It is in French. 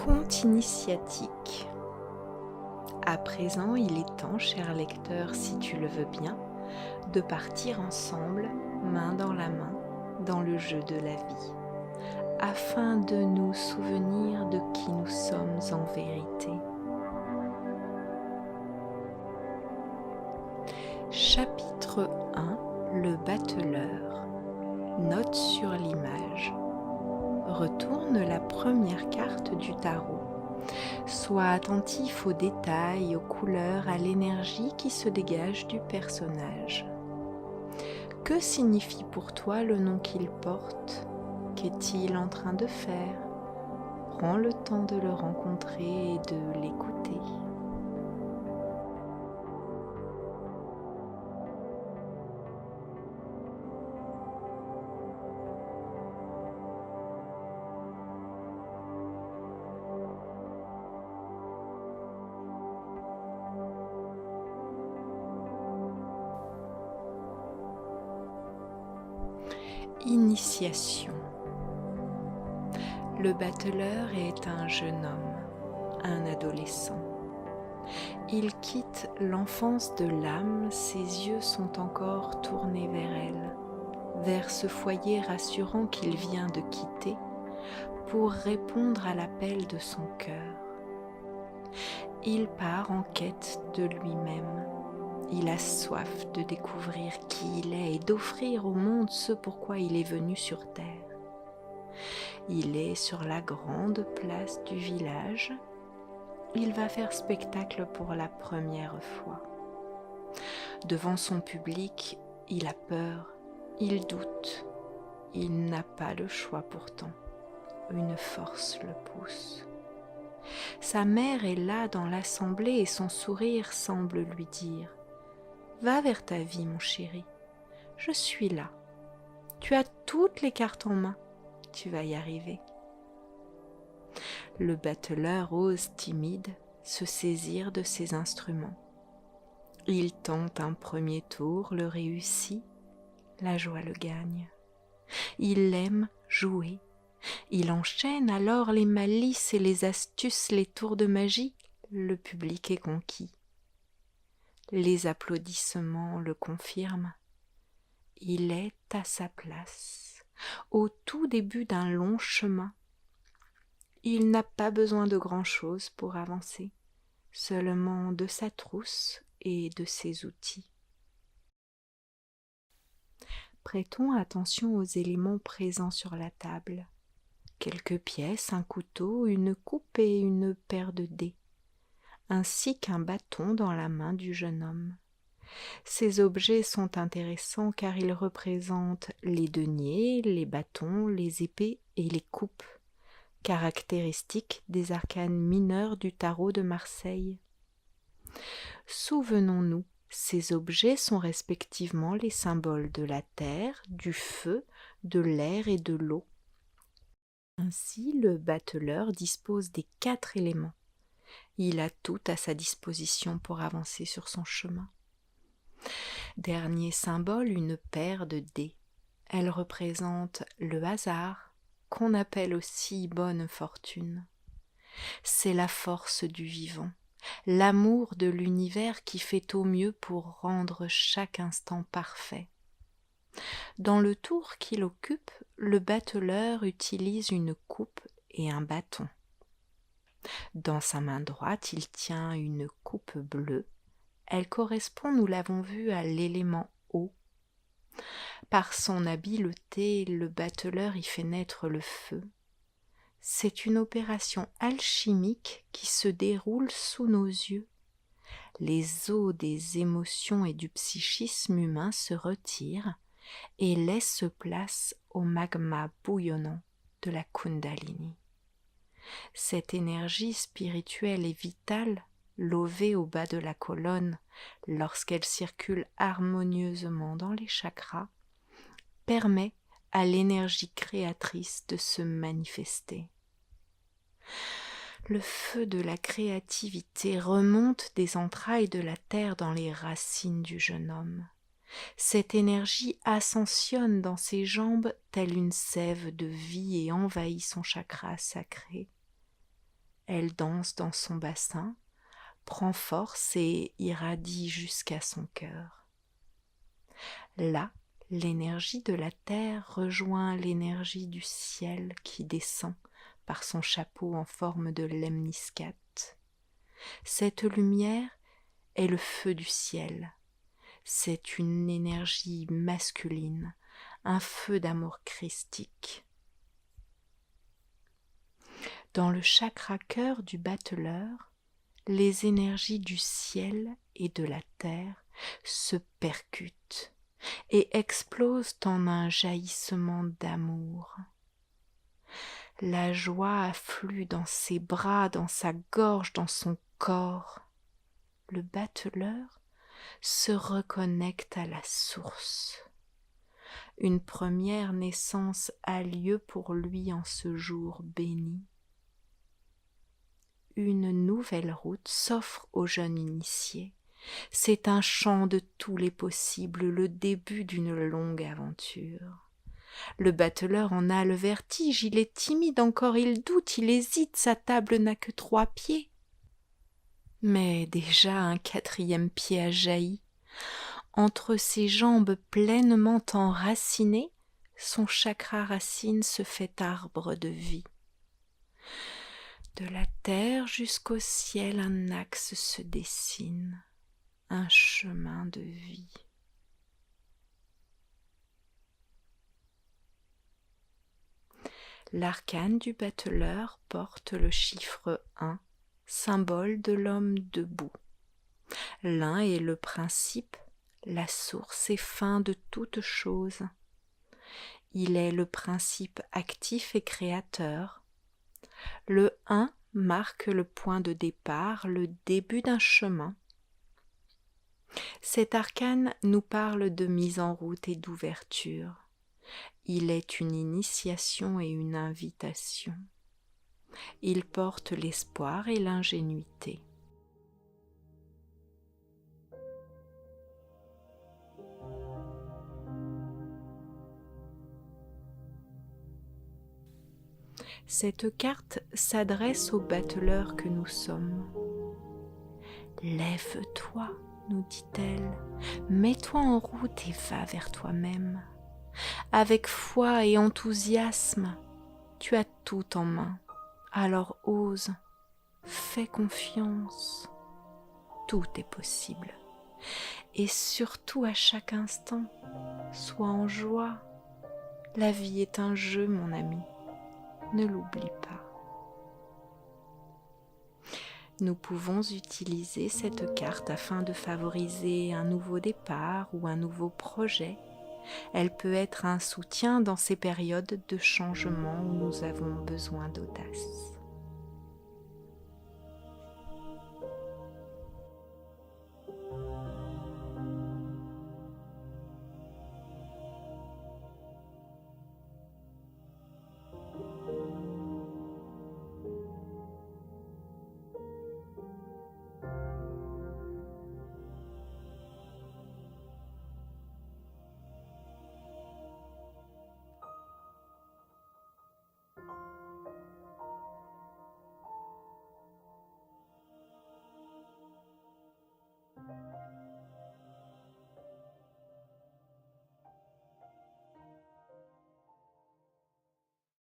Conte initiatique. À présent, il est temps, cher lecteur, si tu le veux bien, de partir ensemble, main dans la main, dans le jeu de la vie, afin de nous souvenir de qui nous sommes en vérité. Chapitre 1. Le battleur. Note sur l'image. Retourne la première carte du tarot. Sois attentif aux détails, aux couleurs, à l'énergie qui se dégage du personnage. Que signifie pour toi le nom qu'il porte? Qu'est-il en train de faire? Prends le temps de le rencontrer et de l'écouter. Initiation. Le battleur est un jeune homme, un adolescent. Il quitte l'enfance de l'âme, ses yeux sont encore tournés vers elle, vers ce foyer rassurant qu'il vient de quitter pour répondre à l'appel de son cœur. Il part en quête de lui-même. Il a soif de découvrir qui il est et d'offrir au monde ce pourquoi il est venu sur terre. Il est sur la grande place du village. Il va faire spectacle pour la première fois. Devant son public, il a peur, il doute. Il n'a pas le choix pourtant. Une force le pousse. Sa mère est là dans l'assemblée et son sourire semble lui dire: Va vers ta vie, mon chéri. Je suis là. Tu as toutes les cartes en main. Tu vas y arriver. Le battleur ose timide se saisir de ses instruments. Il tente un premier tour, le réussit. La joie le gagne. Il aime jouer. Il enchaîne alors les malices et les astuces, les tours de magie. Le public est conquis. Les applaudissements le confirment. Il est à sa place, au tout début d'un long chemin. Il n'a pas besoin de grand-chose pour avancer, seulement de sa trousse et de ses outils. Prêtons attention aux éléments présents sur la table. Quelques pièces, un couteau, une coupe et une paire de dés, ainsi qu'un bâton dans la main du jeune homme. Ces objets sont intéressants car ils représentent les deniers, les bâtons, les épées et les coupes, caractéristiques des arcanes mineurs du tarot de Marseille. Souvenons-nous, ces objets sont respectivement les symboles de la terre, du feu, de l'air et de l'eau. Ainsi, le battleur dispose des 4 éléments. Il a tout à sa disposition pour avancer sur son chemin. Dernier symbole, une paire de dés. Elle représente le hasard, qu'on appelle aussi bonne fortune. C'est la force du vivant, l'amour de l'univers qui fait au mieux pour rendre chaque instant parfait. Dans le tour qu'il occupe, le battleur utilise une coupe et un bâton. Dans sa main droite, il tient une coupe bleue. Elle correspond, nous l'avons vu, à l'élément eau. Par son habileté, le battleur y fait naître le feu. C'est une opération alchimique qui se déroule sous nos yeux. Les eaux des émotions et du psychisme humain se retirent et laissent place au magma bouillonnant de la Kundalini. Cette énergie spirituelle et vitale, levée au bas de la colonne lorsqu'elle circule harmonieusement dans les chakras, permet à l'énergie créatrice de se manifester. Le feu de la créativité remonte des entrailles de la terre dans les racines du jeune homme. Cette énergie ascensionne dans ses jambes telle une sève de vie et envahit son chakra sacré. Elle danse dans son bassin, prend force et irradie jusqu'à son cœur. Là, l'énergie de la terre rejoint l'énergie du ciel qui descend par son chapeau en forme de lemniscate. Cette lumière est le feu du ciel. C'est une énergie masculine, un feu d'amour christique. Dans le chakra cœur du battleur, les énergies du ciel et de la terre se percutent et explosent en un jaillissement d'amour. La joie afflue dans ses bras, dans sa gorge, dans son corps. Le battleur se reconnecte à la source. Une première naissance a lieu pour lui en ce jour béni. Une nouvelle route s'offre au jeune initié. C'est un champ de tous les possibles, le début d'une longue aventure. Le battleur en a le vertige, il est timide encore, il doute, il hésite, sa table n'a que 3 pieds. Mais déjà un 4e pied a jailli. Entre ses jambes pleinement enracinées, son chakra racine se fait arbre de vie. De la terre jusqu'au ciel, un axe se dessine, un chemin de vie. L'arcane du battleur porte le chiffre 1, symbole de l'homme debout. L'un est le principe, la source et fin de toute chose. Il est le principe actif et créateur. Le 1 marque le point de départ, le début d'un chemin. Cet arcane nous parle de mise en route et d'ouverture. Il est une initiation et une invitation. Il porte l'espoir et l'ingénuité. Cette carte s'adresse au battleur que nous sommes. Lève-toi, nous dit-elle, mets-toi en route et va vers toi-même. Avec foi et enthousiasme, tu as tout en main. Alors ose, fais confiance. Tout est possible. Et surtout à chaque instant, sois en joie. La vie est un jeu, mon ami. Ne l'oublie pas. Nous pouvons utiliser cette carte afin de favoriser un nouveau départ ou un nouveau projet. Elle peut être un soutien dans ces périodes de changement où nous avons besoin d'audace.